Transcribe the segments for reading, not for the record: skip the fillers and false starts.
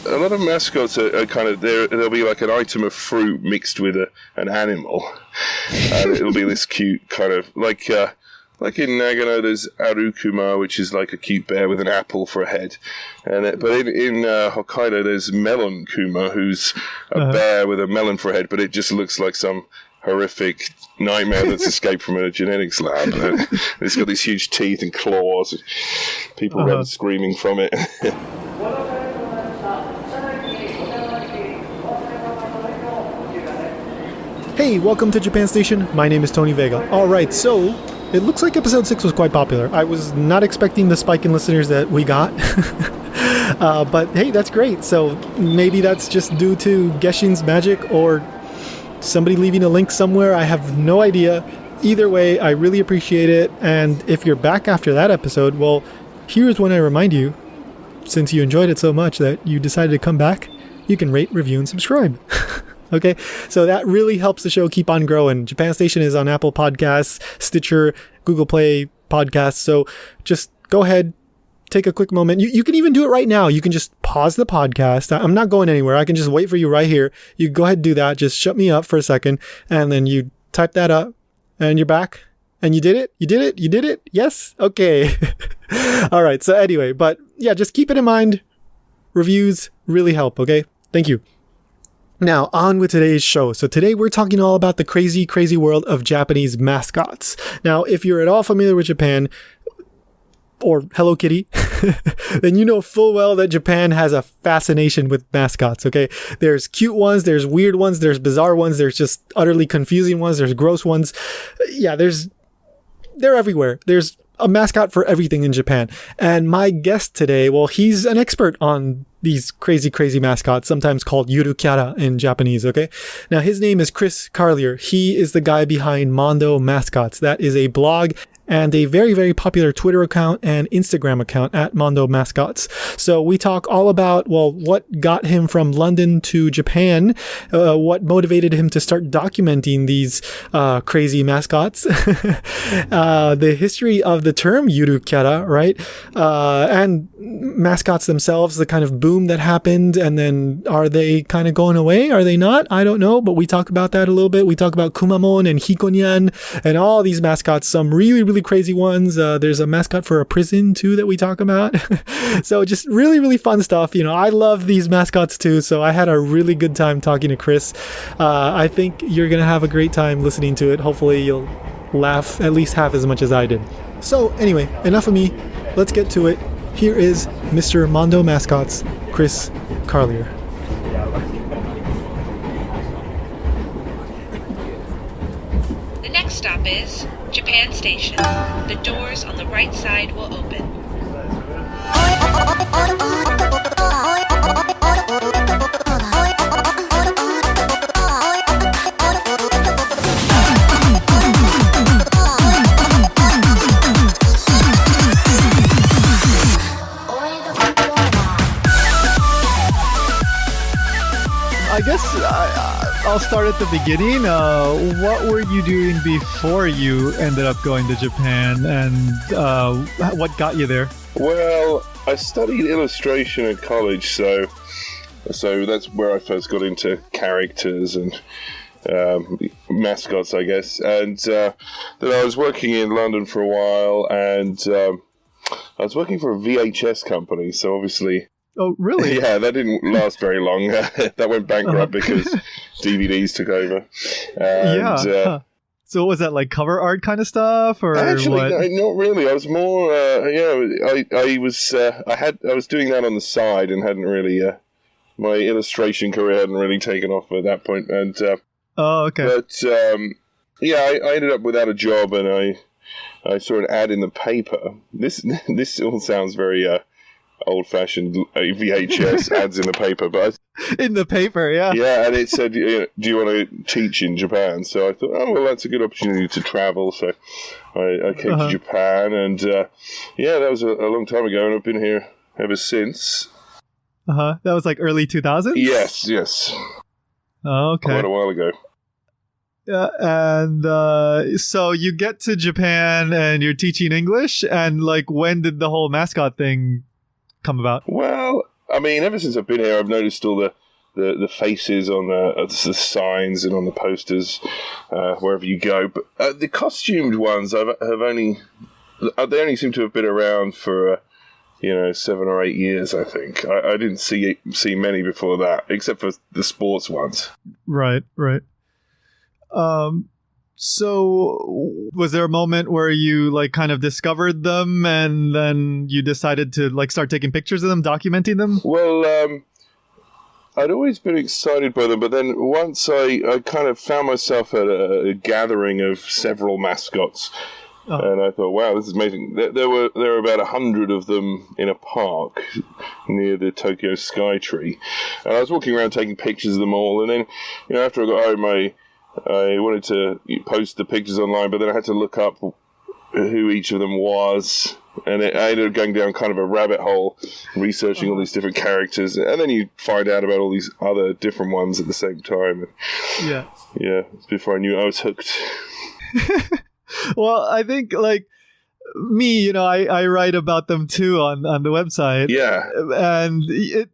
a lot of mascots are kind of there. There'll be like an item of fruit mixed with an animal, and it'll be this cute kind of like in Nagano. There's Arukuma, which is like a cute bear with an apple for a head, but in Hokkaido there's Melon Kuma, who's a bear with a melon for a head, but it just looks like some horrific nightmare that's escaped from a genetics lab. It's got these huge teeth and claws. People run screaming from it. Hey, welcome to Japan Station. My name is Tony Vega. Alright, so it looks like episode 6 was quite popular. I was not expecting the spike in listeners that we got. But hey, that's great. So maybe that's just due to Geshin's magic or somebody leaving a link somewhere. I have no idea. Either way, I really appreciate it. And if you're back after that episode, well, here's when I remind you, since you enjoyed it so much that you decided to come back, you can rate, review, and subscribe. Okay, so that really helps the show keep on growing. Japan Station is on Apple Podcasts, Stitcher, Google Play Podcasts. So just go ahead, take a quick moment. You can even do it right now. You can just pause the podcast. I'm not going anywhere. I can just wait for you right here. You go ahead and do that. Just shut me up for a second. And then you type that up and you're back. And you did it? You did it? You did it? Yes? Okay. All right. So anyway, but yeah, just keep it in mind. Reviews really help. Okay. Thank you. Now, on with today's show. So today we're talking all about the crazy, crazy world of Japanese mascots. Now, if you're at all familiar with Japan, or Hello Kitty, then you know full well that Japan has a fascination with mascots, okay? There's cute ones, there's weird ones, there's bizarre ones, there's just utterly confusing ones, there's gross ones. Yeah, they're everywhere. There's a mascot for everything in Japan. And my guest today, well, he's an expert on these crazy, crazy mascots, sometimes called Yurukyara in Japanese, okay? Now, his name is Chris Carlier. He is the guy behind Mondo Mascots. That is a blog and a very, very popular Twitter account and Instagram account at Mondo Mascots. So we talk all about, well, what got him from London to Japan, what motivated him to start documenting these crazy mascots, the history of the term Yurukyara, right? And mascots themselves, the kind of boom that happened, and then are they kind of going away? Are they not? I don't know, but we talk about that a little bit. We talk about Kumamon and Hikonyan and all these mascots, some really, really crazy ones. There's a mascot for a prison too that we talk about. So just really, really fun stuff. You know, I love these mascots too. So I had a really good time talking to Chris. I think you're going to have a great time listening to it. Hopefully you'll laugh at least half as much as I did. So anyway, enough of me. Let's get to it. Here is Mr. Mondo Mascots, Chris Carlier. The next stop is Japan Station. The doors on the right side will open. I guess I'll start at the beginning. What were you doing before you ended up going to Japan, and what got you there? Well, I studied illustration at college, so that's where I first got into characters and mascots, I guess. And then I was working in London for a while, and I was working for a VHS company, so obviously... Oh, really? Yeah, that didn't last very long. That went bankrupt because DVDs took over. And, So was that like cover art kind of stuff, or actually, what? No, not really. I was more, I was doing that on the side and hadn't really, my illustration career hadn't really taken off at that point. And oh, okay. But I ended up without a job, and I saw an ad in the paper. This all sounds very old-fashioned VHS ads in the paper, but in the paper, yeah. Yeah, and it said, do you want to teach in Japan? So I thought, oh, well, that's a good opportunity to travel. So I came to Japan, and that was a long time ago, and I've been here ever since. That was like early 2000s? Yes. Oh, okay. Quite a while ago. Yeah, and so you get to Japan, and you're teaching English, and like, when did the whole mascot thing come about? Well, I mean, ever since I've been here, I've noticed all the faces on the signs and on the posters wherever you go. But the costumed ones, they only seem to have been around for 7 or 8 years. I think I didn't see many before that, except for the sports ones. Right. So was there a moment where you like kind of discovered them and then you decided to like start taking pictures of them, documenting them? Well, I'd always been excited by them, but then once I kind of found myself at a gathering of several mascots, and I thought, wow, this is amazing. There were about 100 of them in a park near the Tokyo Skytree, and I was walking around taking pictures of them all, and then after I got home, I wanted to post the pictures online, but then I had to look up who each of them was, and I ended up going down kind of a rabbit hole, researching all these different characters, and then you find out about all these other different ones at the same time. Yeah. Before I knew, I was hooked. Well, I think like me, I write about them too on the website. Yeah, and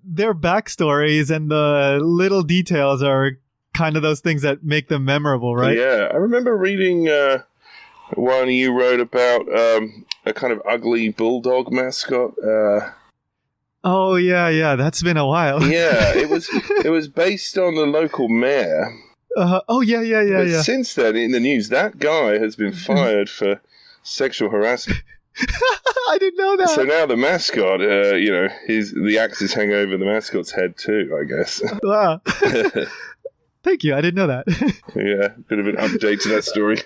their backstories and the little details are kind of those things that make them memorable, right? Yeah, I remember reading one you wrote about a kind of ugly bulldog mascot. Oh yeah, that's been a while. Yeah, it was based on the local mayor. Oh yeah. But since then, in the news, that guy has been fired for sexual harassment. I didn't know that. So now the mascot, the axes hang over the mascot's head too, I guess. Wow. Thank you. I didn't know that. Yeah, bit of an update to that story.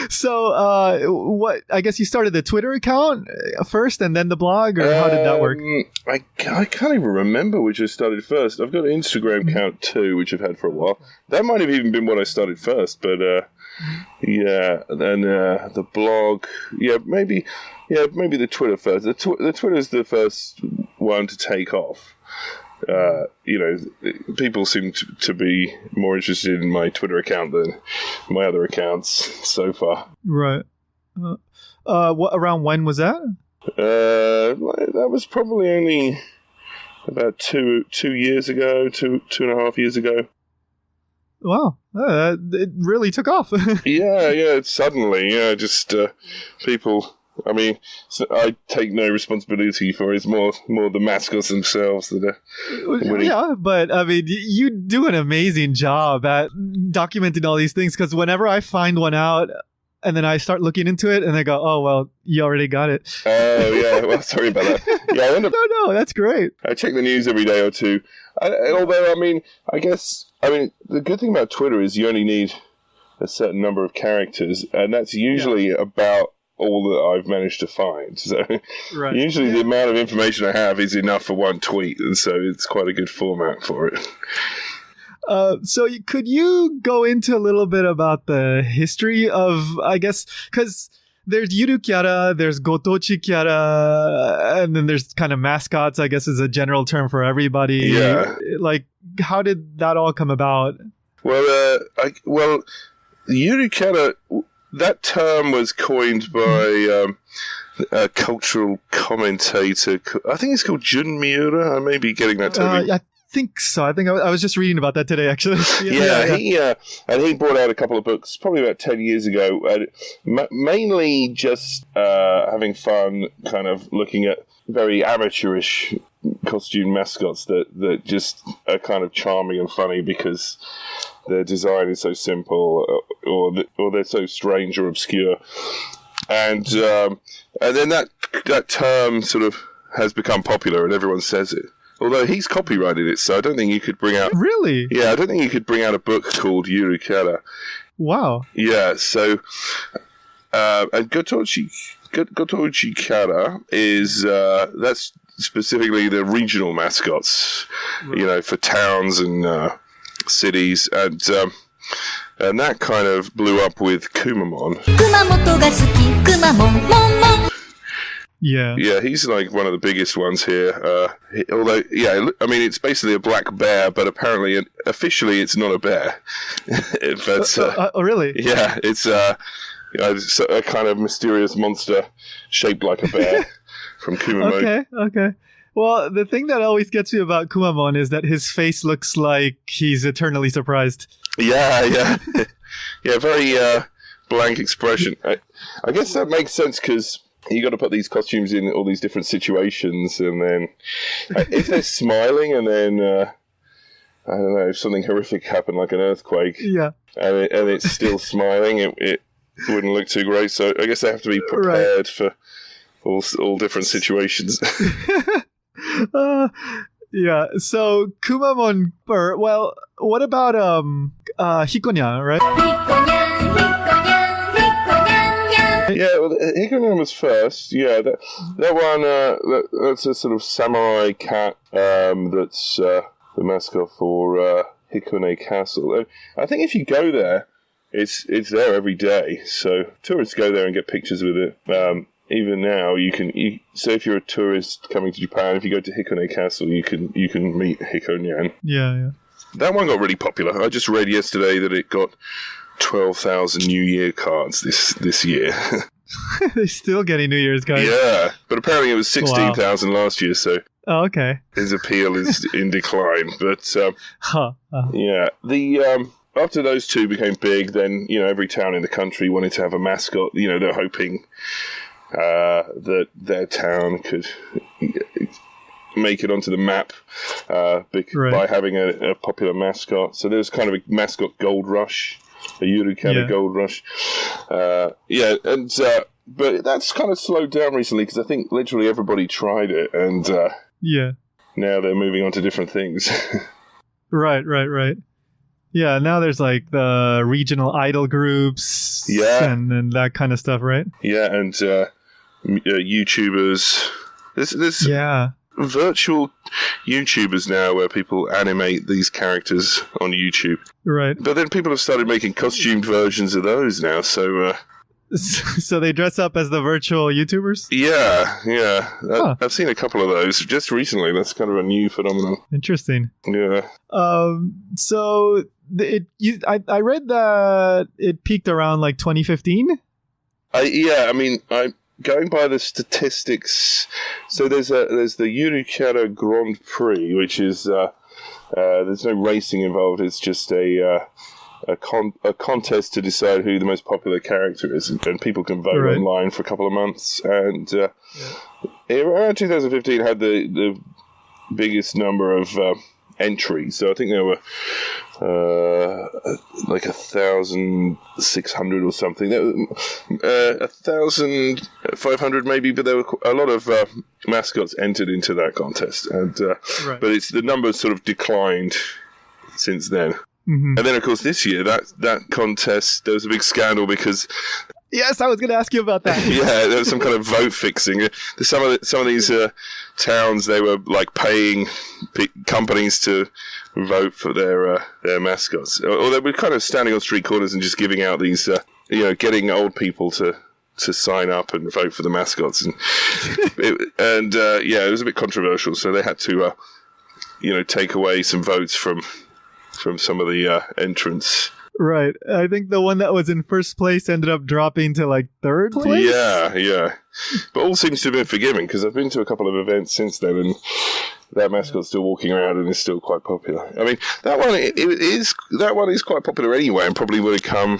So, what? I guess you started the Twitter account first, and then the blog, or how did that work? I can't even remember which I started first. I've got an Instagram account too, which I've had for a while. That might have even been when I started first, but yeah. And the blog, maybe the Twitter first. The Twitter is the first one to take off. People seem to be more interested in my Twitter account than my other accounts so far. Right. Around when was that? That was probably only about 2 years ago, 2.5 years ago. Wow, it really took off. Yeah, suddenly, just people. I mean, I take no responsibility for it. It's more the mascots themselves that are winning. Yeah, but I mean, you do an amazing job at documenting all these things, because whenever I find one out and then I start looking into it and I go, oh, well, you already got it. Oh, yeah. Well, sorry about that. Yeah, No, that's great. I check the news every day or two. Although, the good thing about Twitter is you only need a certain number of characters, and that's usually about all that I've managed to find. So usually the amount of information I have is enough for one tweet, and so it's quite a good format for it. So could you go into a little bit about the history of, I guess, because there's Yuru Kyara, there's Gotochi Kyara, and then there's kind of mascots, I guess is a general term for everybody. Yeah. Like, how did that all come about? Well, Yuru Kyara, that term was coined by a cultural commentator. I think it's called Jun Miura. I may be getting that totally. I think so. I think I was just reading about that today, actually. He brought out a couple of books probably about 10 years ago, mainly just having fun, kind of looking at very amateurish costume mascots that just are kind of charming and funny because their design is so simple, or they're so strange or obscure, and then that term sort of has become popular and everyone says it. Although he's copyrighted it, so I don't think you could bring out. Really? Yeah, I don't think you could bring out a book called Yuru Kyara. Wow. Yeah, so and Gotochi Kyara is that's specifically the regional mascots, right, for towns and cities, and that kind of blew up with Kumamon. Yeah, he's like one of the biggest ones here. Although, it's basically a black bear, but apparently, officially, it's not a bear. Oh, really? Yeah, it's a kind of mysterious monster shaped like a bear from Kumamoto. Okay. Well, the thing that always gets me about Kumamon is that his face looks like he's eternally surprised. Yeah. Yeah, very blank expression. I guess that makes sense because you got to put these costumes in all these different situations, and then if they're smiling, and then I don't know, if something horrific happened, like an earthquake, Yeah. and it's still smiling, it wouldn't look too great. So I guess they have to be prepared for all different situations. Yeah. So Kumamon, well, what about Hikonya, right? Yeah, well, Hikonya was first. Yeah, that one, that's a sort of samurai cat that's the mascot for Hikone Castle. And I think if you go there, it's there every day. So tourists go there and get pictures with it. Even now, so if you're a tourist coming to Japan, if you go to Hikone Castle, you can meet Hikonyan. Yeah. That one got really popular. I just read yesterday that it got 12,000 New Year cards this year. They're still getting New Year's cards. Yeah, but apparently it was 16,000 last year, so Oh, okay. his appeal is in decline. But yeah, the after those two became big, then every town in the country wanted to have a mascot. They're hoping that their town could make it onto the map by having a popular mascot. So there's kind of a mascot gold rush, a Yurukana gold rush. But that's kind of slowed down recently because I think literally everybody tried it, and now they're moving on to different things. Right. Yeah, now there's like the regional idol groups and that kind of stuff, right? Yeah, and YouTubers. There's virtual YouTubers now where people animate these characters on YouTube. Right. But then people have started making costumed versions of those now, so... So they dress up as the virtual YouTubers? Yeah. I've seen a couple of those just recently. That's kind of a new phenomenon. Interesting. Yeah. So I read that it peaked around like 2015? I'm going by the statistics. So there's the Yurukara Grand Prix, which is there's no racing involved. It's just a contest to decide who the most popular character is, and people can vote online for a couple of months. And around 2015 had the biggest number of entries. So I think there were like 1,600 or something. 1,500 maybe, but there were a lot of mascots entered into that contest, and but the numbers sort of declined since then. Mm-hmm. And then, of course, this year, that contest, there was a big scandal because... Yes, I was going to ask you about that. Yeah, there was some kind of vote fixing. Some of these towns, they were like paying companies to vote for their mascots. Or they were kind of standing on street corners and just giving out these, getting old people to sign up and vote for the mascots. And it was a bit controversial. So they had to, take away some votes from some of the entrants. Right. I think the one that was in first place ended up dropping to like third place. Yeah. But all seems to have been forgiven because I've been to a couple of events since then, and that mascot's still walking around and is still quite popular. I mean, that one is quite popular anyway, and probably would have come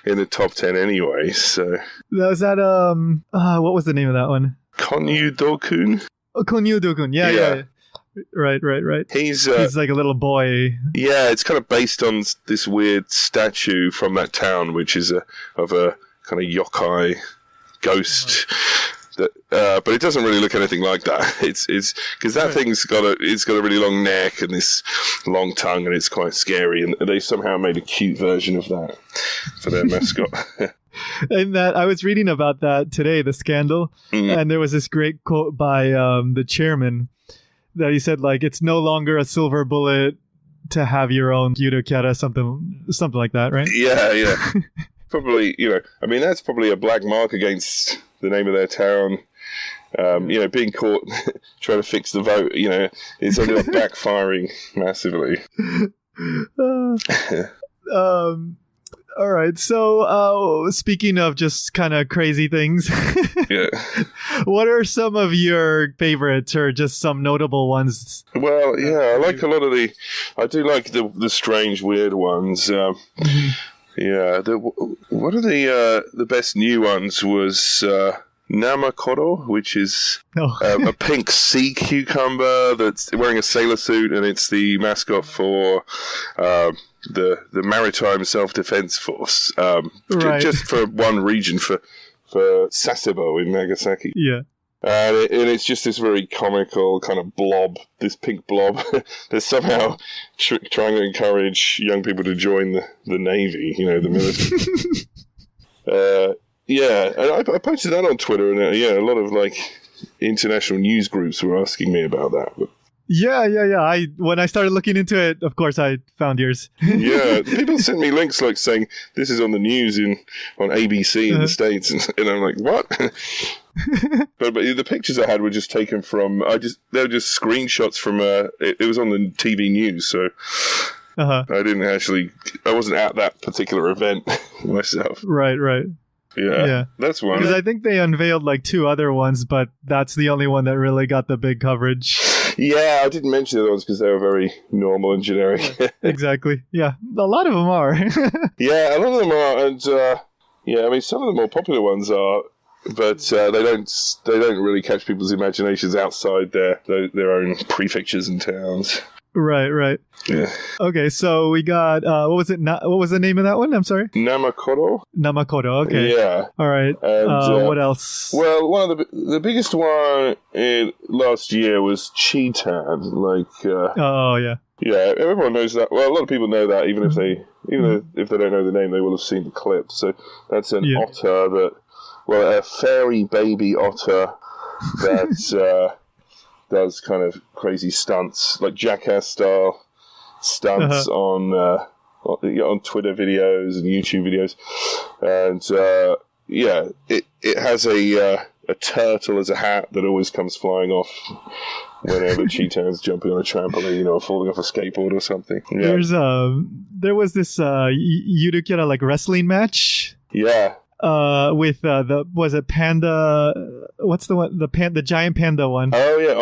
in the top 10 anyway. So was that what was the name of that one? Konyu-dokun. Oh, Konyu-dokun. Yeah. Right. He's like a little boy. Yeah, it's kind of based on this weird statue from that town, which is of a kind of yokai ghost. That, but it doesn't really look anything like that. It's because that thing's got a really long neck and this long tongue, and it's quite scary. And they somehow made a cute version of that for their mascot. And that I was reading about that today, the scandal, and there was this great quote by the chairman. That he said, like, it's no longer a silver bullet to have your own Yurukara, something like that, right? Yeah. Probably, that's probably a black mark against the name of their town. Being caught trying to fix the vote, it's ended up backfiring massively. All right. So, speaking of just kind of crazy things, Yeah. what are some of your favorites or just some notable ones? Well, yeah, I like a lot of I do like the strange, weird ones. Yeah, one of the best new ones was Namakoro, which is Oh. a pink sea cucumber that's wearing a sailor suit, and it's the mascot for the Maritime Self-Defense Force, Right. just for one region, for Sasebo in Nagasaki. Yeah. And it's just this very comical kind of blob, this pink blob that's somehow trying to encourage young people to join the Navy, the military. Yeah, and I posted that on Twitter, and a lot of international news groups were asking me about that. But, Yeah. When I started looking into it, of course, I found yours. yeah, people sent me links saying this is on the news on ABC in the States, and I'm like, what? but the pictures I had were just taken from they were just screenshots from it was on the TV news, so Uh-huh. I wasn't at that particular event myself. Right. Yeah, that's one. Because I think they unveiled 2 other ones, but that's the only one that really got the big coverage. Yeah, I didn't mention the other ones because they were very normal and generic. Exactly. Yeah. A lot of them are. Yeah, a lot of them are, and I mean, some of the more popular ones are, but they don't really catch people's imaginations outside their own prefectures and towns. Right. Yeah, Okay, so we got what was it? What was the name of that one? I'm sorry. Namakoro. Namakoro. Okay. Yeah, All right. and What else? well, one of the biggest one last year was Cheetan. Oh yeah. Yeah, everyone knows that. Well, a lot of people know that, even if they don't know the name, they will have seen the clip. So that's an otter a fairy baby otter that does kind of crazy stunts, like Jackass style stunts on Twitter videos and YouTube videos, and it has a turtle as a hat that always comes flying off whenever Cheetan's jumping on a trampoline or falling off a skateboard or something. Yeah. There was this Yurukira wrestling match. Yeah. With was it Panda? What's the one? The giant panda one. Oh yeah,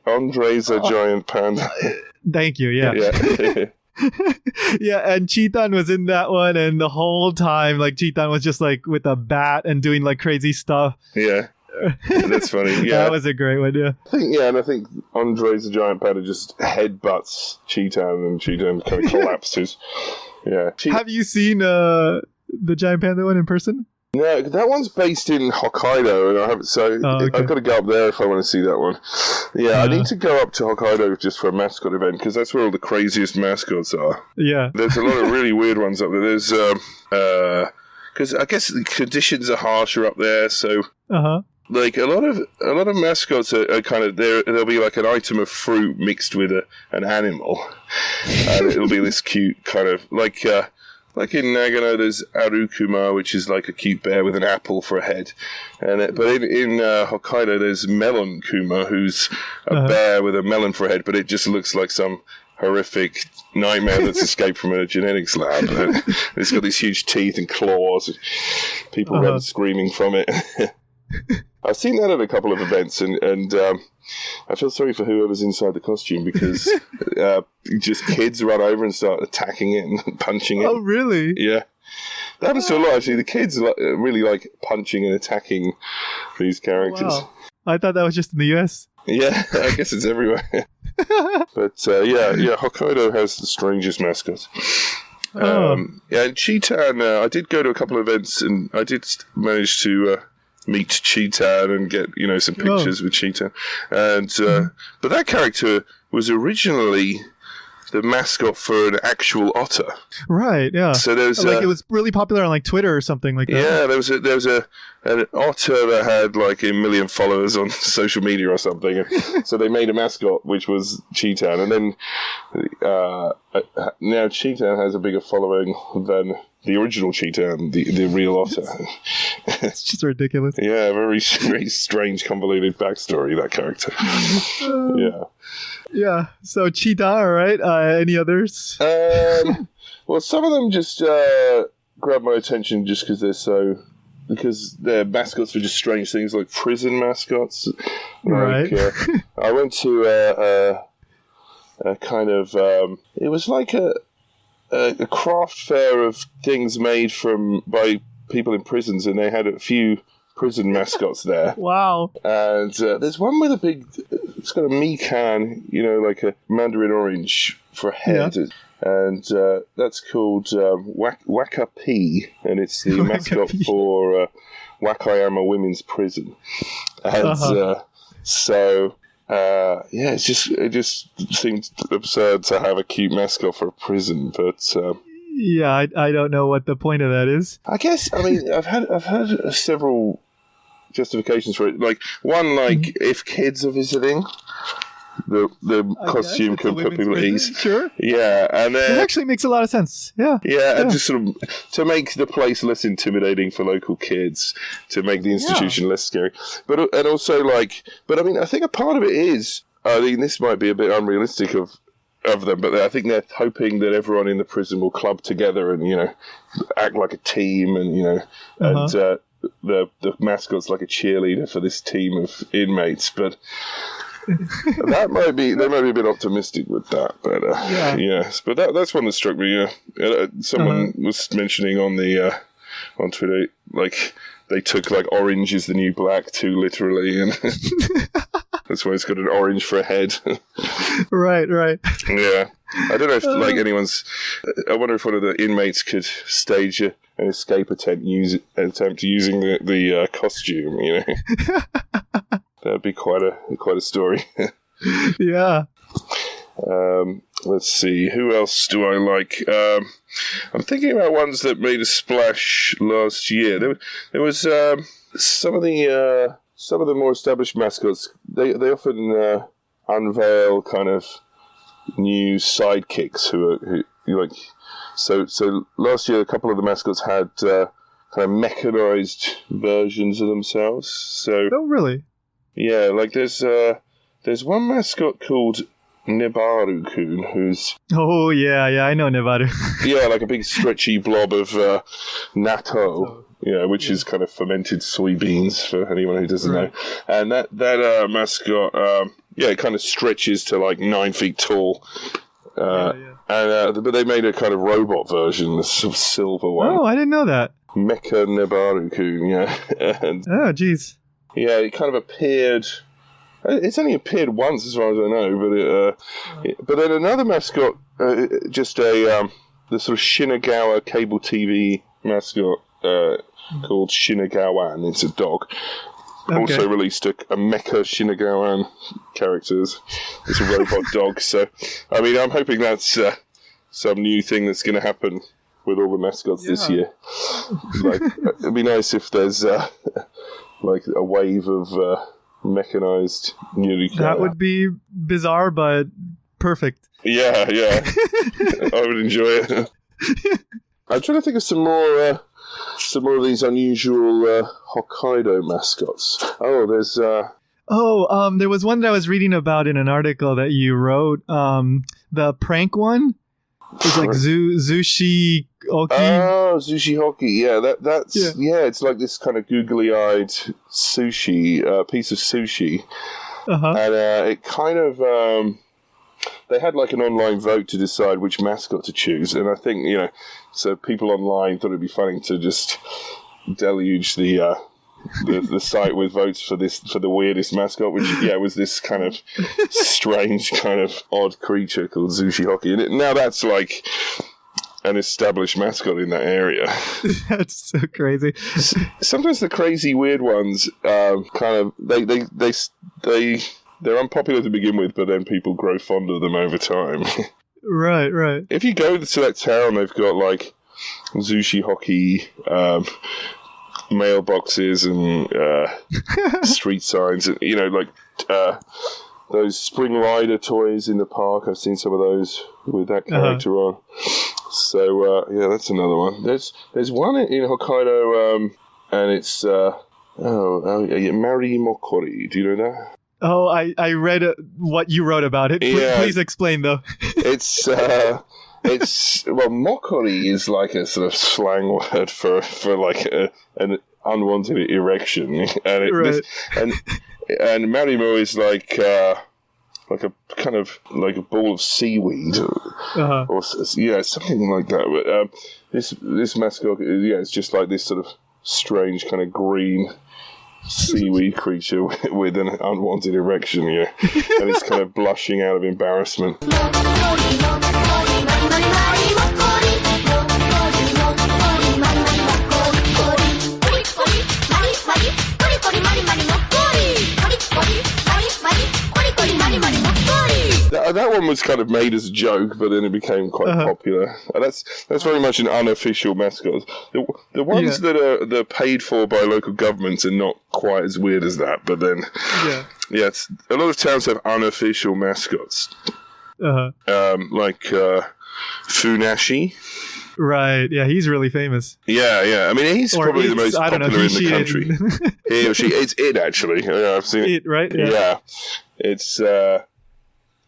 Andre's a giant panda. Thank you. Yeah. Yeah. Yeah, and Cheetan was in that one, and the whole time, Cheetan was just with a bat and doing crazy stuff. Yeah. That's funny. Yeah. That was a great one. Yeah. I think Andre's a giant panda just headbutts Cheetan, and Cheetan kind of collapses. Yeah. Have you seen the giant panda one in person? No, that one's based in Hokkaido, and I've got to go up there if I want to see that one. Yeah, I need to go up to Hokkaido just for a mascot event, because that's where all the craziest mascots are. Yeah. There's a lot of really weird ones up there. There's because I guess the conditions are harsher up there, so a lot of mascots are kind of there. There'll be an item of fruit mixed with an animal, and it'll be this cute kind of like in Nagano, there's Arukuma, which is a cute bear with an apple for a head. But in Hokkaido, there's Melon Kuma, who's a bear with a melon for a head, but it just looks like some horrific nightmare that's escaped from a genetics lab. It's got these huge teeth and claws. People run screaming from it. I've seen that at a couple of events, and I feel sorry for whoever's inside the costume, because just kids run over and start attacking it and punching it. Oh, really? Yeah. That happens to a lot, actually. The kids really like punching and attacking these characters. Wow. I thought that was just in the US. Yeah, I guess it's everywhere. But Hokkaido has the strangest mascots. And Cheetan, I did go to a couple of events, and I did manage to meet Cheetan and get some pictures with Cheetan, and but that character was originally the mascot for an actual otter. Right. Yeah. So there's it was really popular on Twitter or something like that. Yeah, there was an otter that had 1 million followers on social media or something. So they made a mascot which was Cheetan, and then now Cheetan has a bigger following than the original Cheetan, the real otter. It's just ridiculous. Yeah, very very strange, convoluted backstory, that character. Yeah. Yeah. So Cheetah, all right. Any others? Well, some of them just grabbed my attention just because they're mascots for just strange things like prison mascots. Right. I went to a kind of it was like a craft fair of things made by people in prisons, and they had a few prison mascots there. Wow. And there's one with it's got a mikan, like a mandarin orange for a head. Yeah. And that's called Waka P, and it's the mascot for Wakayama Women's Prison. And it just seemed absurd to have a cute mascot for a prison, but yeah, I don't know what the point of that is. I guess I've had several justifications for it. Like one, if kids are visiting, the costume could put people at ease. Sure. Yeah, and then it actually makes a lot of sense. Yeah. Yeah, and just sort of to make the place less intimidating for local kids, to make the institution less scary. But I think a part of it is, I think this might be a bit unrealistic of them, but I think they're hoping that everyone in the prison will club together and act like a team, and and the mascot's like a cheerleader for this team of inmates, but. They might be a bit optimistic with that, but yes. But that's one that struck me. Someone was mentioning on Twitter, like they took like orange is the new black too literally, and that's why it's got an orange for a head. Right. Yeah, I don't know if anyone's. I wonder if one of the inmates could stage an escape attempt using the costume. That'd be quite a story. Yeah. Let's see. Who else do I like? I'm thinking about ones that made a splash last year. There was some of the more established mascots. They often unveil kind of new sidekicks who like. So last year, a couple of the mascots had kind of mechanized versions of themselves. So. Oh, really? Yeah, like there's one mascot called Nebaru-kun, who's... Oh, yeah, I know Nebaru. Yeah, like a big stretchy blob of natto, which is kind of fermented soybeans, for anyone who doesn't know. And that mascot, it kind of stretches to like 9 feet tall. But they made a kind of robot version, a sort of silver one. Oh, I didn't know that. Mecha Nebaru-kun, yeah. Oh, jeez. Yeah, it kind of appeared. It's only appeared once, as far as I know. But then another mascot, the sort of Shinagawa cable TV mascot called Shinagawan. It's a dog. Okay. Also released a mecha Shinagawan characters. It's a robot dog. So, I'm hoping that's some new thing that's going to happen with all the mascots this year. Like, it'd be nice if there's. Like a wave of mechanized Yurika. That would be bizarre, but perfect. Yeah. I would enjoy it. I'm trying to think of some more of these unusual Hokkaido mascots. Oh, there's... there was one that I was reading about in an article that you wrote. The prank one. It's like Zushi Hoki. Oh, Zushi Hoki. Yeah, that's it's like this kind of googly-eyed sushi, piece of sushi. And it kind of they had like an online vote to decide which mascot to choose, and I think so people online thought it'd be funny to just deluge the site with votes for the weirdest mascot, which was this kind of strange, kind of odd creature called Zushi Hoki. And now that's like an established mascot in that area. That's so crazy. Sometimes the crazy weird ones kind of they're unpopular to begin with, but then people grow fond of them over time. Right. If you go to that town, they've got like Zushi Hoki mailboxes and street signs, and those Spring Rider toys in the park. I've seen some of those with that character on. So that's another one. There's one in Hokkaido, and it's Mari Mokori. Do you know that? Oh, I read what you wrote about it. Please explain though. It's It's mokori is like a sort of slang word for like an unwanted erection, and Right. and marimo is like a kind of like a ball of seaweed, Uh-huh. or something like that. But this mascot, it's just like this sort of strange kind of green seaweed creature with an unwanted erection, and it's kind of blushing out of embarrassment. That one was kind of made as a joke, but then it became quite popular. That's very much an unofficial mascot. The ones that are paid for by local governments are not quite as weird as that. But then, it's, a lot of towns have unofficial mascots, like Funashi. Right. Yeah, he's really famous. Yeah. I mean, he's Or probably the it's- most I don't know, popular in he, the she, country. it. He or she. It's it actually. Yeah, I've seen it. It, right? Yeah. It's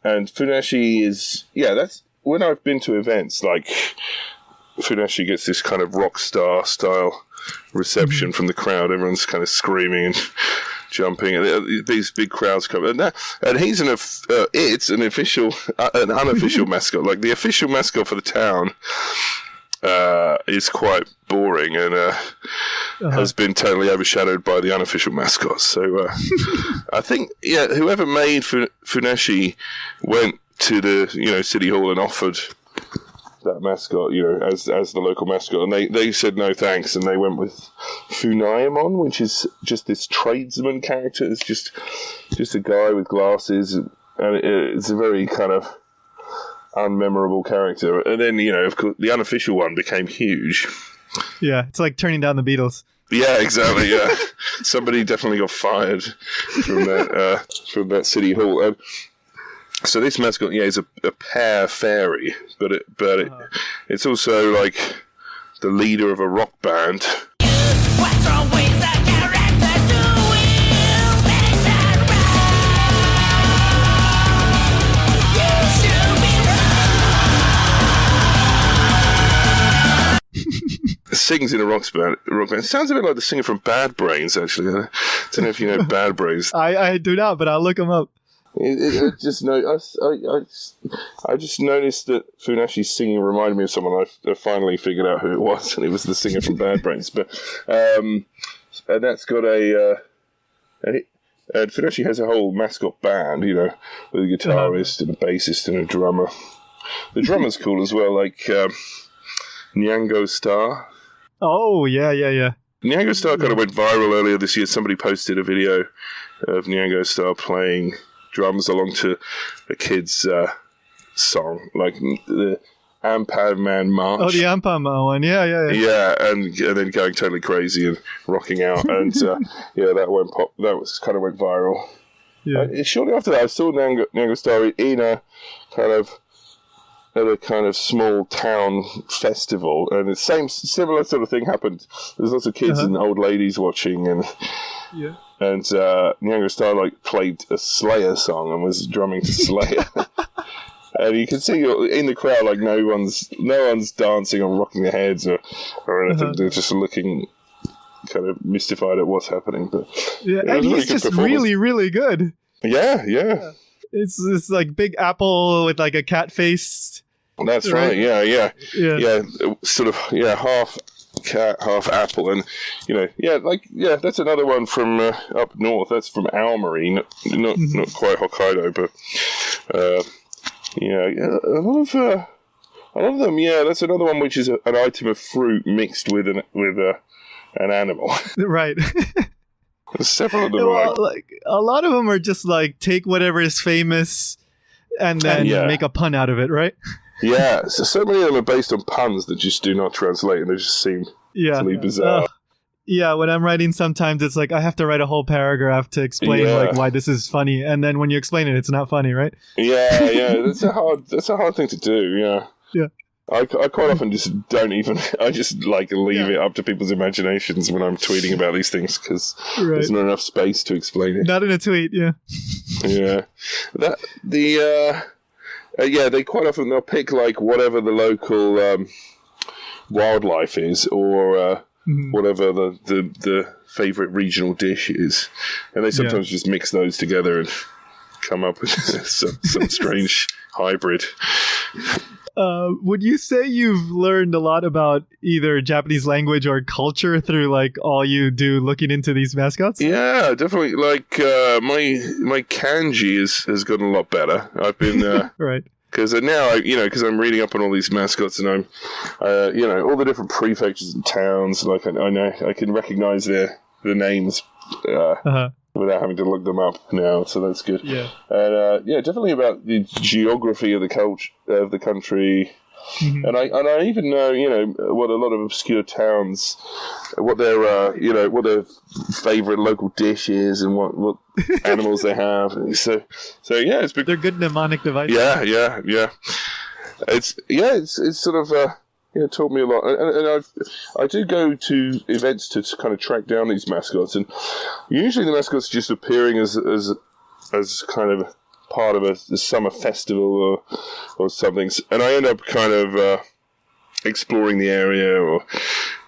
and Funashi is that's when I've been to events like Funashi gets this kind of rock star style reception from the crowd. Everyone's kind of screaming and jumping, and these big crowds come. And he's it's an official, an unofficial mascot. Like the official mascot for the town is quite boring and has been totally overshadowed by the unofficial mascots. So I think whoever made Funashi went to the city hall and offered that mascot, as the local mascot, and they said no thanks, and they went with Funayamon, which is just this tradesman character. It's just a guy with glasses, and it's a very kind of unmemorable character. And then of course the unofficial one became huge. Yeah, it's like turning down the Beatles. Yeah, exactly. Yeah, somebody definitely got fired from that city hall. So this mascot, is a pear fairy, but it's also like the leader of a rock band. What's wrong with the character doing things right? You should be Sings in a rock band. It sounds a bit like the singer from Bad Brains, actually. I don't know if you know Bad Brains. I do not, but I'll look him up. I just noticed that Funashi's singing reminded me of someone. I finally figured out who it was, and it was the singer from Bad Brains. But and that's got and Funashi has a whole mascot band, with a guitarist and a bassist and a drummer. The drummer's cool as well, like Nyango Star. Oh, yeah. Nyango Star kind of went viral earlier this year. Somebody posted a video of Nyango Star playing drums along to a kid's song, like the Ampad Man March. Oh, the Ampama one. Yeah. Yeah, and then going totally crazy and rocking out, and that went pop. That was kind of went viral. Yeah. Shortly after that, I saw Nyango Star in a kind of small town festival, and the similar sort of thing happened. There's lots of kids and old ladies watching, and Nyango Star played a Slayer song and was drumming to Slayer. And you can see in the crowd, no one's dancing or rocking their heads or anything. They're just looking kind of mystified at what's happening. But Yeah, it and was a he's good just performance. really, really good. Yeah. It's like Big Apple with like a cat face. That's Right. right. Yeah. Yeah. Sort of. Yeah, half cat, half apple, and that's another one from up north. That's from Aomori, not quite Hokkaido, but a lot of them. Yeah, that's another one which is an item of fruit mixed with an animal. Right. There's several of them. Well, a lot of them are just like take whatever is famous and then make a pun out of it, right? Yeah, so many of them are based on puns that just do not translate, and they just seem utterly bizarre. Yeah, when I'm writing, sometimes it's like I have to write a whole paragraph to explain why this is funny, and then when you explain it, it's not funny, right? Yeah, that's a hard thing to do. Yeah. I quite often just don't even. I just leave it up to people's imaginations when I'm tweeting about these things because there's not enough space to explain it. Not in a tweet, yeah. Yeah, Yeah, they quite often they'll pick like whatever the local wildlife is, or whatever the favorite regional dish is, and they sometimes just mix those together and come up with some strange hybrid. Would you say you've learned a lot about either Japanese language or culture through like all you do looking into these mascots? Yeah, definitely. Like my kanji has gotten a lot better. I've been Right. because now because I'm reading up on all these mascots, and I'm all the different prefectures and towns. Like I know I can recognize the names without having to look them up now. So that's good. Yeah. And definitely about the geography of the culture of the country. And I even know what a lot of obscure towns, what their what their favorite local dish is, and what animals they have. So yeah, it's been, They're good mnemonic devices. yeah. It's sort of taught me a lot, and I do go to events to kind of track down these mascots, and usually the mascots are just appearing as kind of part of a summer festival or something, and I end up kind of exploring the area, or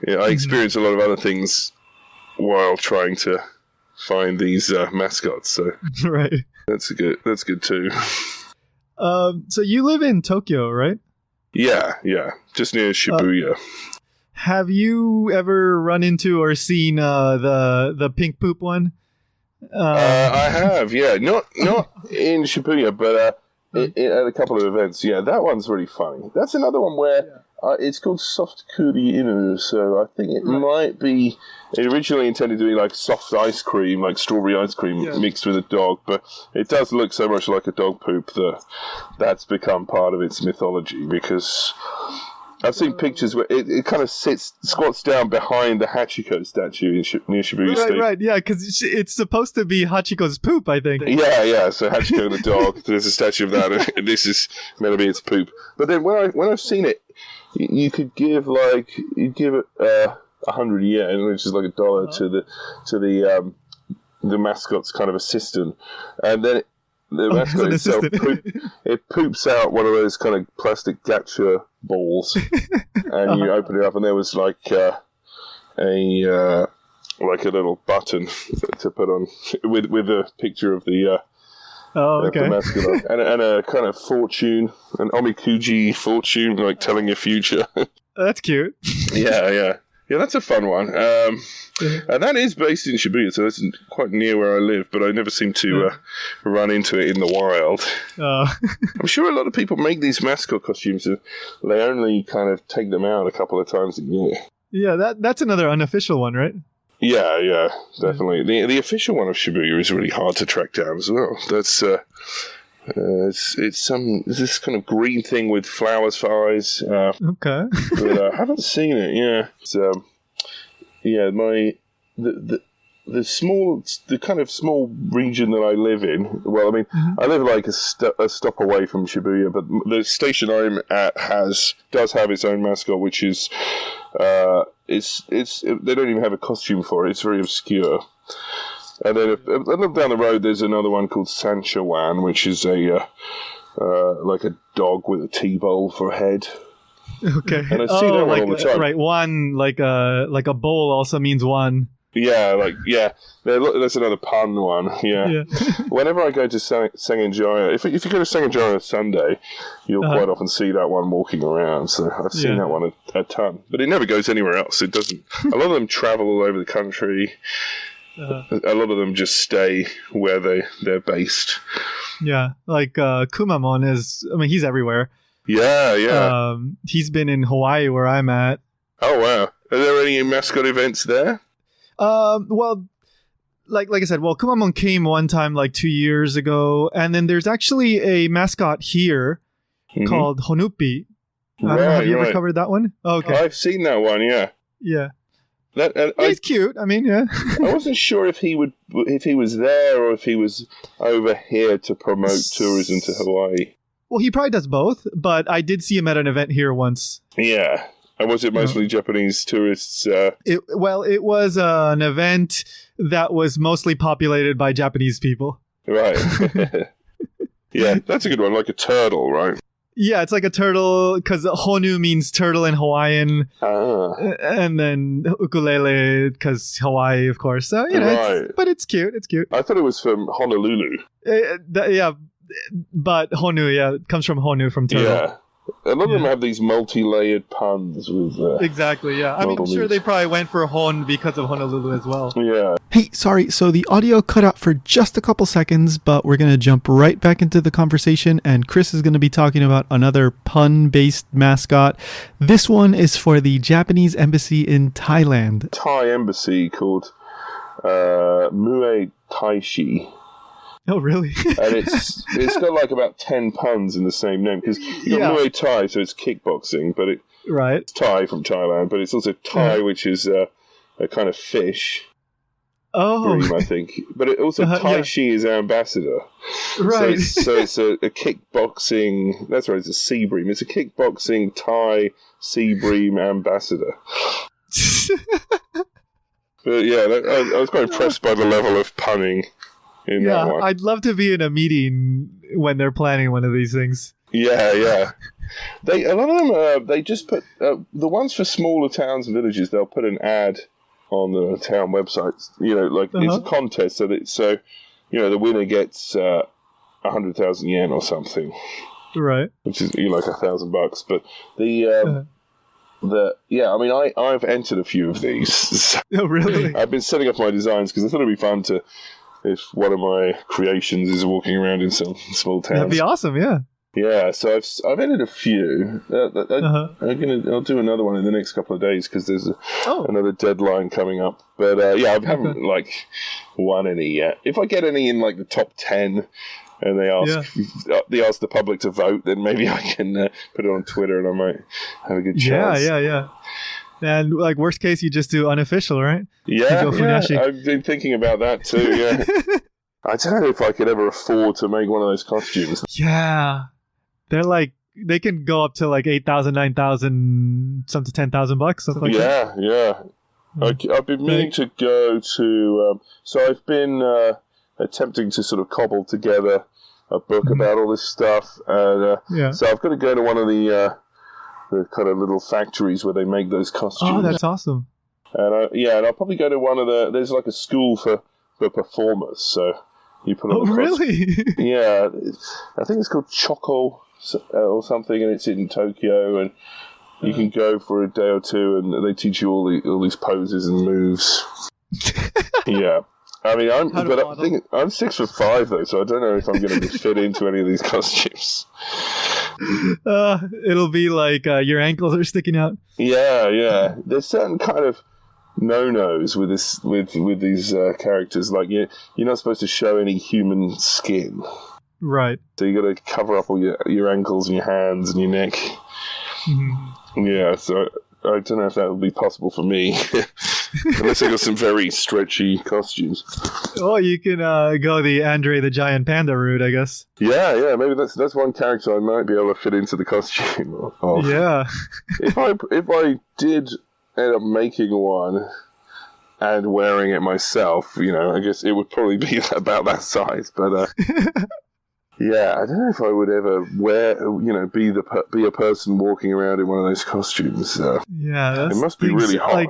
I experience a lot of other things while trying to find these mascots. So Right. that's good too. So you live in Tokyo, right? Yeah, just near Shibuya. Have you ever run into or seen the pink poop one? I have, yeah. Not in Shibuya, but at a couple of events. Yeah, that one's really funny. That's another one where it's called Soft Kuri Inu, so I think it might be originally intended to be like soft ice cream, like strawberry ice cream mixed with a dog, but it does look so much like a dog poop that's become part of its mythology, because I've seen pictures where it kind of squats down behind the Hachiko statue near Shibuya Station. Right, yeah, because it's supposed to be Hachiko's poop, I think. Yeah, so Hachiko the dog, there's a statue of that, and this is meant to be its poop. But then when I've seen it, you could give it 100 yen, which is like $1 to the mascot's kind of assistant, and then the mascot itself poops out one of those kind of plastic gacha balls, and you open it up, and there was like a little button to put on with a picture of the the mascot and a kind of fortune, an omikuji fortune, like telling your future. That's cute. Yeah, that's a fun one. And that is based in Shibuya, so that's quite near where I live, but I never seem to run into it in the wild. I'm sure a lot of people make these mascot costumes, and they only kind of take them out a couple of times a year. Yeah, that's another unofficial one, right? Yeah, definitely. The official one of Shibuya is really hard to track down as well. That's it's this kind of green thing with flowers for eyes. Okay. But I haven't seen it. Yeah. So, the kind of small region that I live in. Well, I mean, I live like a stop away from Shibuya, but the station I'm at does have its own mascot, which is they don't even have a costume for it. It's very obscure. And then a little down the road, there's another one called Sanchawan, which is like a dog with a tea bowl for a head. Okay. And I see that one all the time. Right, one like a bowl also means one. Yeah, that's another pun one. Yeah. Whenever I go to Sangenjaya, if you go to Sangenjaya on a Sunday, you'll quite often see that one walking around. So I've seen that one a ton, but it never goes anywhere else. It doesn't. A lot of them travel all over the country. A lot of them just stay where they're based. Yeah, like Kumamon he's everywhere. Yeah. He's been in Hawaii where I'm at. Oh wow! Are there any mascot events there? Well, like I said, Kumamon came one time like 2 years ago, and then there's actually a mascot here called Honupi. I don't know, have you ever covered that one? Oh, okay. I've seen that one. Yeah. He's cute. I mean, yeah. I wasn't sure if he was there or if he was over here to promote tourism to Hawaii. Well, he probably does both, but I did see him at an event here once. Yeah. And was it mostly Japanese tourists? It was an event that was mostly populated by Japanese people. Right. Yeah, that's a good one. Like a turtle, right? Yeah, it's like a turtle because Honu means turtle in Hawaiian, Ah, and then ukulele because Hawaii, of course. So right. but it's cute. It's cute. I thought it was from Honolulu. Yeah, but Honu, yeah, it comes from Honu from turtle. Yeah. A lot of them have these multi-layered puns with... Exactly, yeah. I mean, I'm sure they probably went for Hon because of Honolulu as well. Yeah. Hey, sorry, so the audio cut out for just a couple seconds, but we're going to jump right back into the conversation, and Chris is going to be talking about another pun-based mascot. This one is for the Japanese embassy in Thailand. Thai embassy called Muay Thaishi. Oh, really? And it's got like about 10 puns in the same name, because you got Muay Thai, so it's kickboxing, but Right. it's Thai from Thailand, but it's also Thai, which is a kind of fish Oh, bream, I think. But it also Taishi is our ambassador. right. So it's a kickboxing. That's right. It's a sea bream. It's a kickboxing Thai sea bream ambassador. But yeah, I was quite impressed by the level of punning in that one. I'd love to be in a meeting when they're planning one of these things. Yeah. A lot of them, they just put the ones for smaller towns and villages. They'll put an ad on the town websites. It's a contest, so the winner gets 100,000 yen or something, Right. which is like $1,000. But I've entered a few of these. Oh, really? I've been setting up my designs because I thought it'd be fun to. If one of my creations is walking around in some small towns. That'd be awesome, yeah. Yeah, so I've entered a few. I'll do another one in the next couple of days because there's another deadline coming up. But I haven't won any yet. If I get any in like the top 10, and they ask the public to vote, then maybe I can put it on Twitter and I might have a good chance. Yeah. And like worst case, you just do unofficial, right? Yeah, You go Funashi. I've been thinking about that too. Yeah, I don't know if I could ever afford to make one of those costumes. Yeah. They're like, they can go up to like 8,000, 9,000, some to $10,000, something like that. Yeah. I've been meaning to go to. So I've been attempting to sort of cobble together a book about all this stuff. And, So I've got to go to one of the kind of little factories where they make those costumes. Oh, that's awesome. And I'll probably go to one of there's like a school for performers. So you put on Oh, really? Yeah, I think it's called Choco or something, and it's in Tokyo, and you can go for a day or two, and they teach you all these poses and moves. Yeah. I mean, I think I'm 6'5" though, so I don't know if I'm going to fit into any of these costumes. It'll be like your ankles are sticking out. Yeah. There's certain kind of no-nos with these characters. Like you're not supposed to show any human skin, right? So you got to cover up all your ankles and your hands and your neck. Mm-hmm. Yeah, so I don't know if that would be possible for me. Unless I got some very stretchy costumes. Oh, you can go the Andre the Giant Panda route, I guess. Yeah, maybe that's one character I might be able to fit into the costume of. Yeah. If I did end up making one and wearing it myself, I guess it would probably be about that size. But yeah, I don't know if I would ever be a person walking around in one of those costumes. Yeah, it must be really hot.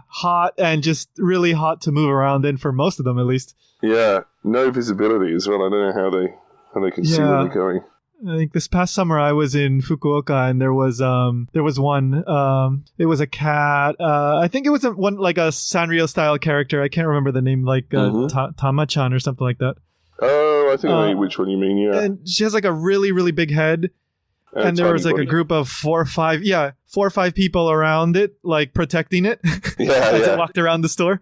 Hot and just really hot to move around in for most of them, at least. Yeah, no visibility as well. I don't know how they can see where they're going. I think this past summer I was in Fukuoka and there was one. It was a cat. I think it was a Sanrio style character. I can't remember the name, like Tama-chan or something like that. Oh, I think I know which one you mean. Yeah, and she has like a really, really big head. And there was like a group of 4 or 5 people around it, like protecting it. As it walked around the store.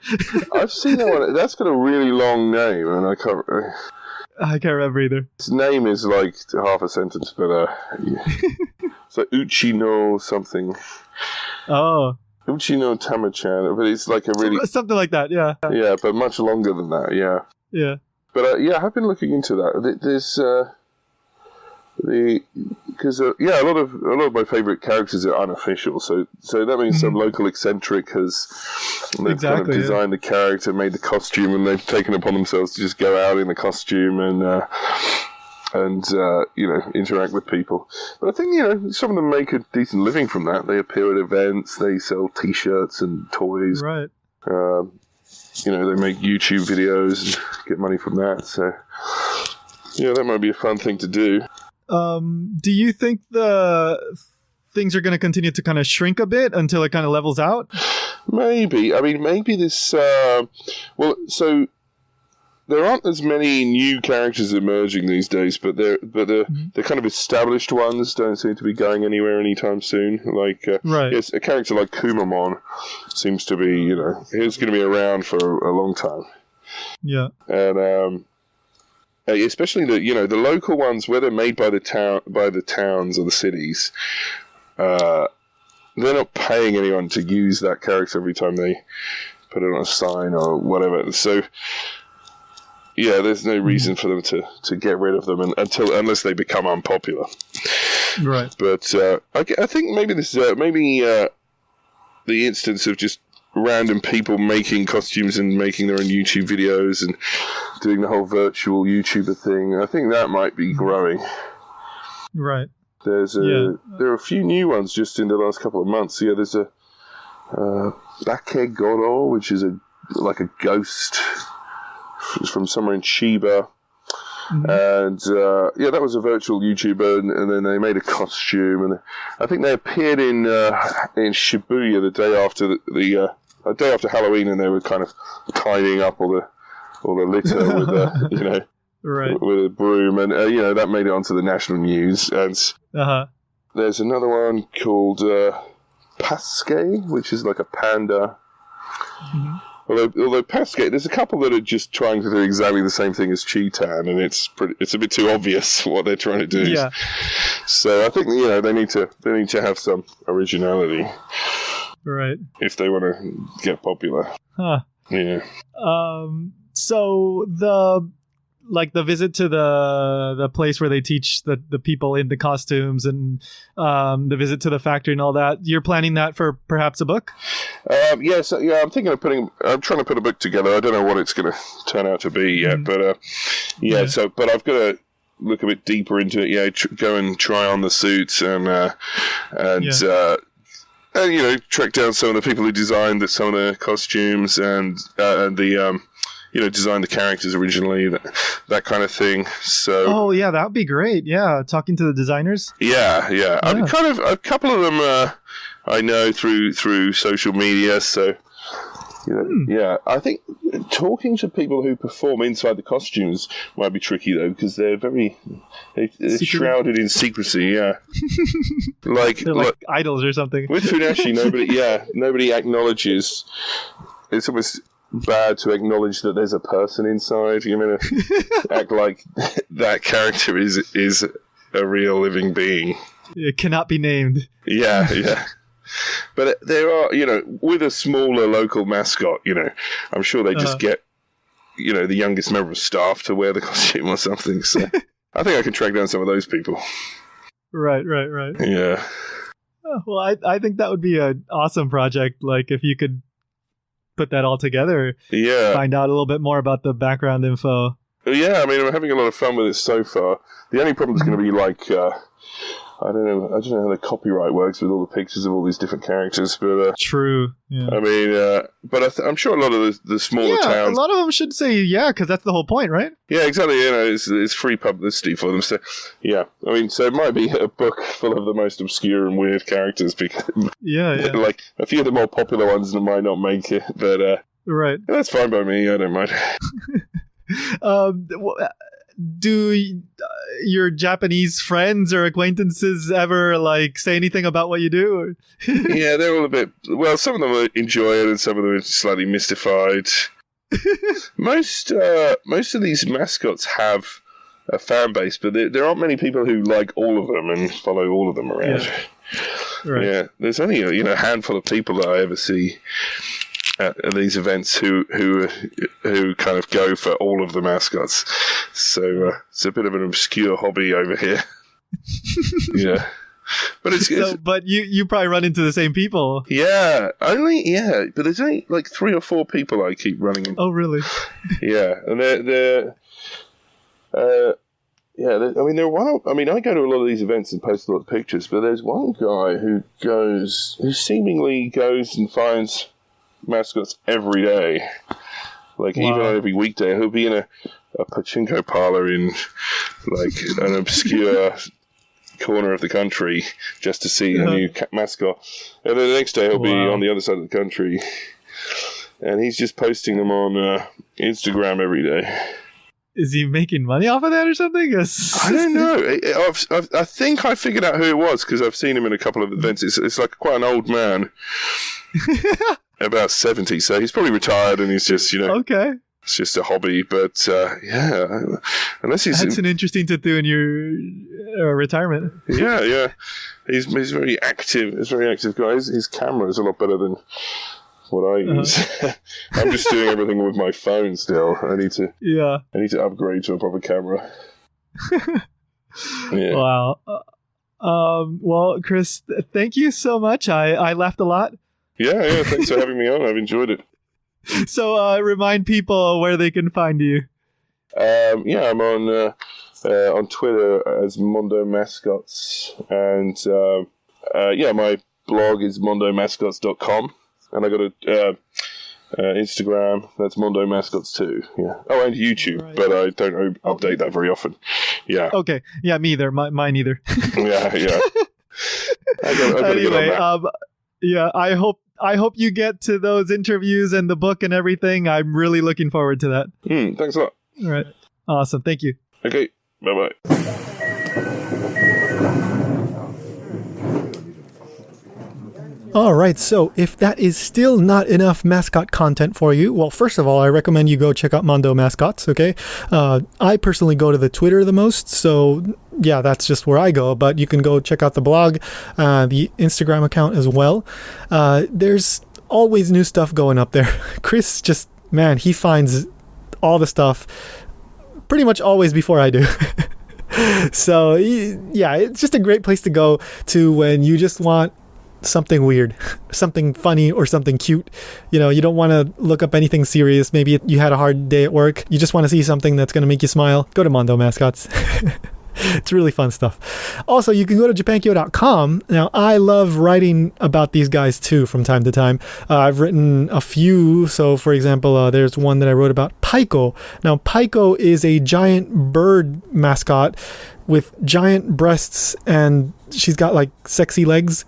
I've seen that one. That's got a really long name, and I can't remember either. His name is like half a sentence, but it's like Uchino something. Oh. Uchino Tama-chan, but it's like a really something like that. Yeah. Yeah, but much longer than that. Yeah. Yeah. But I've been looking into that. There's because a lot of my favorite characters are unofficial, so that means some local eccentric has kind of designed the character, made the costume, and they've taken upon themselves to just go out in the costume and interact with people. But I think, some of them make a decent living from that. They appear at events, they sell T-shirts and toys. Right. They make YouTube videos and get money from that. So, that might be a fun thing to do. Do you think the things are going to continue to kind of shrink a bit until it kind of levels out? Maybe. I mean, maybe this... so... There aren't as many new characters emerging these days, but the kind of established ones don't seem to be going anywhere anytime soon. Like, right. Yes, a character like Kumamon seems to be, he's going to be around for a long time. Yeah, and especially the local ones where they're made by the towns or the cities. They're not paying anyone to use that character every time they put it on a sign or whatever. So. Yeah, there's no reason for them to get rid of them unless they become unpopular. Right. But I think maybe this the instance of just random people making costumes and making their own YouTube videos and doing the whole virtual YouTuber thing. I think that might be growing. Right. There are a few new ones just in the last couple of months. Yeah, there's a Bakegoro, which is like a ghost. It's from somewhere in Chiba. Mm-hmm. And that was a virtual YouTuber, and then they made a costume, and I think they appeared in Shibuya the day after the day after Halloween, and they were kind of tidying up all the litter with right. with a broom, and that made it onto the national news. And there's another one called Pasque, which is like a panda. Mm-hmm. Although Pasque, there's a couple that are just trying to do exactly the same thing as Cheetan, and it's a bit too obvious what they're trying to do. Yeah. So I think they need to have some originality, right? If they want to get popular. Huh. Yeah. So the visit to the place where they teach the people in the costumes and the visit to the factory and all that, you're planning that for perhaps a book? I'm thinking of I'm trying to put a book together. I don't know what it's going to turn out to be yet, but but I've got to look a bit deeper into it. Yeah, go and try on the suits and track down some of the people who designed some of the costumes and the designed the characters originally, that kind of thing. So. Oh yeah, that would be great. Yeah, talking to the designers. Yeah. I'm a couple of them I know through social media. So. Yeah, I think talking to people who perform inside the costumes might be tricky though, because they're they're shrouded in secrecy. Yeah, they're like idols or something. With Funashi, nobody acknowledges. It's almost bad to acknowledge that there's a person inside. You're going to act like that character is a real living being. It cannot be named. Yeah. But there are, with a smaller local mascot, I'm sure they just get, the youngest member of staff to wear the costume or something. So I think I can track down some of those people. Right. Yeah. Oh, well, I think that would be an awesome project. Like if you could put that all together. Yeah. Find out a little bit more about the background info. Yeah, I mean, I'm having a lot of fun with it so far. The only problem is going to be like, I don't know how the copyright works with all the pictures of all these different characters, but true. Yeah. I mean, but I'm sure a lot of the smaller towns, a lot of them should say because that's the whole point, right? Yeah, exactly. It's free publicity for them. So yeah, I mean, so it might be a book full of the most obscure and weird characters because like a few of the more popular ones might not make it, but right, that's fine by me. I don't mind. Do your Japanese friends or acquaintances ever say anything about what you do? Yeah, they're all a bit. Well, some of them enjoy it, and some of them are slightly mystified. Most of these mascots have a fan base, but there aren't many people who like all of them and follow all of them around. Yeah, right. Yeah, there's only a handful of people that I ever see at these events who kind of go for all of the mascots. So it's a bit of an obscure hobby over here. Yeah. But but you probably run into the same people. Yeah. But there's only 3 or 4 people I keep running into. Oh really? Yeah. And they're Yeah, I mean, I go to a lot of these events and post a lot of pictures, but there's one guy who seemingly goes and finds mascots every day. Like, even on every weekday, he'll be in a pachinko parlor in, like, an obscure corner of the country just to see a new mascot. And then the next day he'll be on the other side of the country. And he's just posting them on Instagram every day. Is he making money off of that or something? I don't know. I think I figured out who it was because I've seen him in a couple of events. It's like quite an old man, about 70. So he's probably retired and he's just, Okay. It's just a hobby. But unless he's... That's an interesting to do in your retirement. Yeah. He's very active. He's a very active guy. His camera is a lot better than what I use. I'm just doing everything with my phone still. I need to upgrade to a proper camera. Yeah. Wow. Well, Chris, thank you so much. I laughed a lot. Yeah. Thanks for having me on. I've enjoyed it. So remind people where they can find you. I'm on Twitter as Mondo Mascots, and my blog is mondomascots.com. And I got a Instagram, that's Mondo Mascots too. Yeah. Oh, and YouTube, right. But I don't update that very often. Yeah. Okay. Yeah, me either. Mine either. Yeah. Anyway, I hope you get to those interviews and the book and everything. I'm really looking forward to that. Thanks a lot. All right. Awesome. Thank you. Okay. Bye-bye. All right, so if that is still not enough mascot content for you, well, first of all, I recommend you go check out Mondo Mascots, okay? I personally go to the Twitter the most, so yeah, that's just where I go, but you can go check out the blog, the Instagram account as well. There's always new stuff going up there. Chris just, man, he finds all the stuff pretty much always before I do. So, yeah, it's just a great place to go to when you just want something weird, something funny, or something cute. You don't want to look up anything serious. Maybe you had a hard day at work. You just want to see something that's going to make you smile. Go to Mondo Mascots. It's really fun stuff. Also, you can go to japankyo.com. Now, I love writing about these guys too from time to time. I've written a few. So, for example, there's one that I wrote about Paiko. Now, Paiko is a giant bird mascot with giant breasts, and she's got like sexy legs.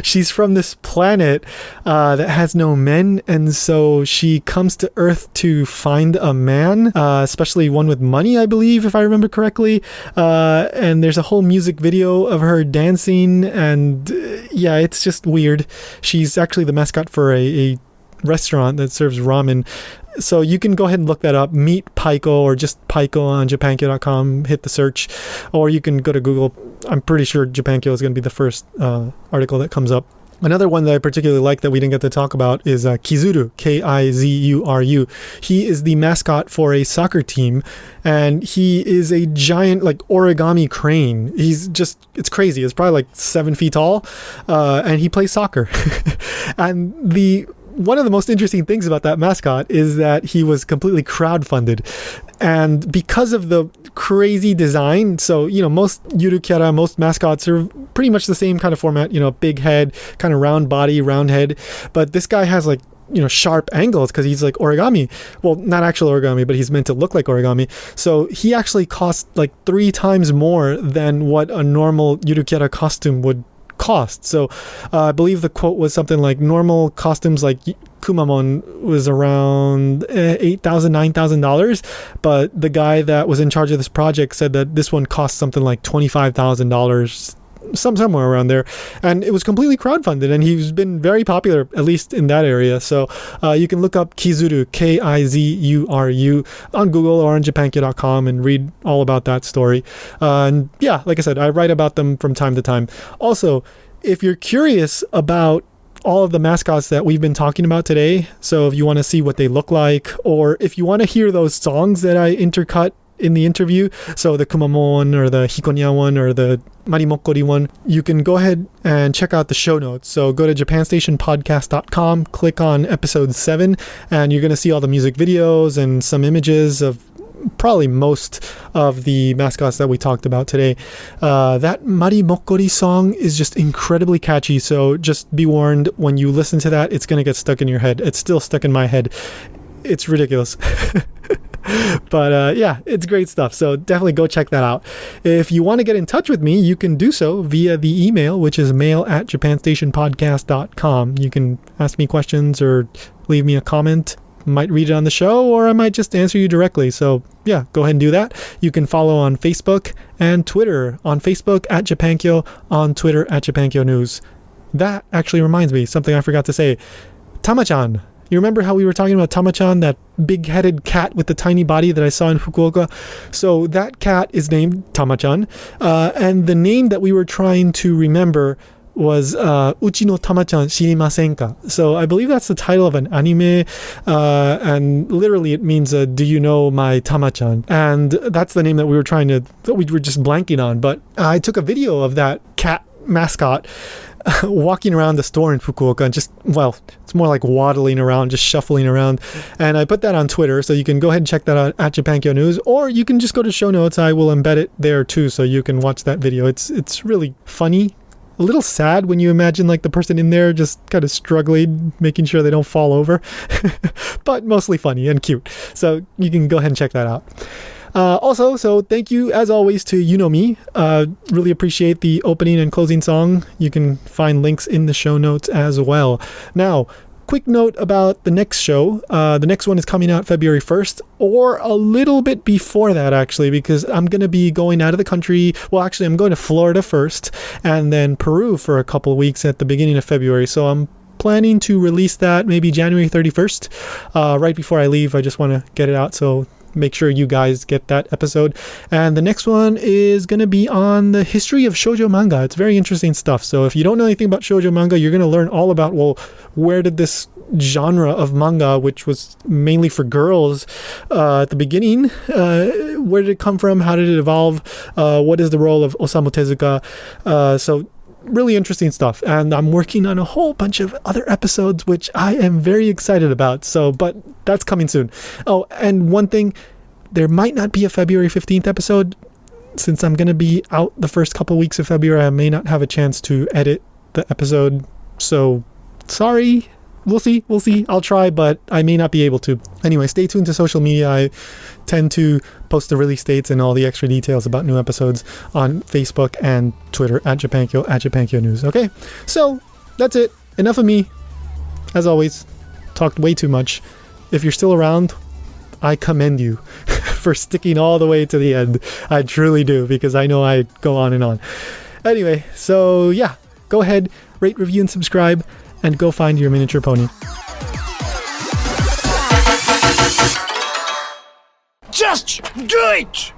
She's from this planet that has no men, and so she comes to Earth to find a man, especially one with money, I believe, if I remember correctly. And there's a whole music video of her dancing, and yeah, it's just weird. She's actually the mascot for a restaurant that serves ramen. So you can go ahead and look that up, Meet Paiko, or just Paiko on japankyo.com, hit the search, or you can go to Google. I'm pretty sure Japankyo is going to be the first article that comes up. Another one that I particularly like that we didn't get to talk about is Kizuru, Kizuru. He is the mascot for a soccer team, and he is a giant like origami crane. It's crazy. It's probably like 7 feet tall, and he plays soccer. And one of the most interesting things about that mascot is that he was completely crowdfunded. And because of the crazy design, so, most Yurukyara, most mascots are pretty much the same kind of format, big head, kind of round body, round head. But this guy has like, sharp angles because he's like origami. Well, not actual origami, but he's meant to look like origami. So he actually costs like 3 times more than what a normal Yurukyara costume would cost. So I believe the quote was something like normal costumes like Kumamon was around $8,000, $9,000, but the guy that was in charge of this project said that this one cost something like $25,000, somewhere around there, and it was completely crowdfunded, and he's been very popular, at least in that area. So you can look up Kizuru, Kizuru, on Google or on japankyo.com and read all about that story. And yeah, like I said, I write about them from time to time. Also, if you're curious about all of the mascots that we've been talking about today, so if you want to see what they look like, or if you want to hear those songs that I intercut in the interview, so the Kumamon or the Hikonya one or the Marimokori one, you can go ahead and check out the show notes. So go to japanstationpodcast.com, click on episode 7, and you're going to see all the music videos and some images of probably most of the mascots that we talked about today. That Mari Mokori song is just incredibly catchy, so just be warned, when you listen to that, it's going to get stuck in your head. It's still stuck in my head. It's ridiculous. But yeah, it's great stuff. So definitely go check that out. If you want to get in touch with me, you can do so via the email, which is mail@japanstationpodcast.com. You can ask me questions or leave me a comment. Might read it on the show, or I might just answer you directly. So yeah, go ahead and do that. You can follow on Facebook and Twitter. On Facebook @Japankyo, on Twitter @Japankyo News. That actually reminds me, something I forgot to say. Tama-chan. You remember how we were talking about Tama-chan, that big-headed cat with the tiny body that I saw in Fukuoka? So that cat is named Tama-chan. And the name that we were trying to remember was Uchi no Tama-chan Shirimasen ka. So I believe that's the title of an anime. And literally it means, do you know my Tama-chan? And that's the name that we were just blanking on. But I took a video of that cat mascot walking around the store in Fukuoka and just, well, it's more like waddling around, just shuffling around. And I put that on Twitter, so you can go ahead and check that out at Japankyo News, or you can just go to show notes. I will embed it there too, so you can watch that video. It's really funny. A little sad when you imagine like the person in there just kind of struggling, making sure they don't fall over, but mostly funny and cute. So you can go ahead and check that out. Also, so thank you as always to You Know Me. Really appreciate the opening and closing song. You can find links in the show notes as well. Now, quick note about the next show. The next one is coming out February 1st, or a little bit before that actually, because I'm going to be going out of the country. Well, actually, I'm going to Florida first, and then Peru for a couple of weeks at the beginning of February. So I'm planning to release that maybe January 31st, right before I leave. I just want to get it out, so make sure you guys get that episode. And the next one is going to be on the history of shoujo manga. It's very interesting stuff. So if you don't know anything about shoujo manga, you're going to learn all about, well, where did this genre of manga, which was mainly for girls at the beginning, where did it come from? How did it evolve? What is the role of Osamu Tezuka? So really interesting stuff, and I'm working on a whole bunch of other episodes which I am very excited about, so but that's coming soon. Oh, and one thing, there might not be a February 15th episode since I'm going to be out the first couple weeks of February. I may not have a chance to edit the episode, so sorry. We'll see. I'll try, but I may not be able to. Anyway, stay tuned to social media. I tend to post the release dates and all the extra details about new episodes on Facebook and Twitter at Japankyo News. Okay, so that's it. Enough of me. As always, talked way too much. If you're still around, I commend you for sticking all the way to the end. I truly do, because I know I go on and on. Anyway, so yeah, go ahead, rate, review, and subscribe, and go find your miniature pony. Just do it!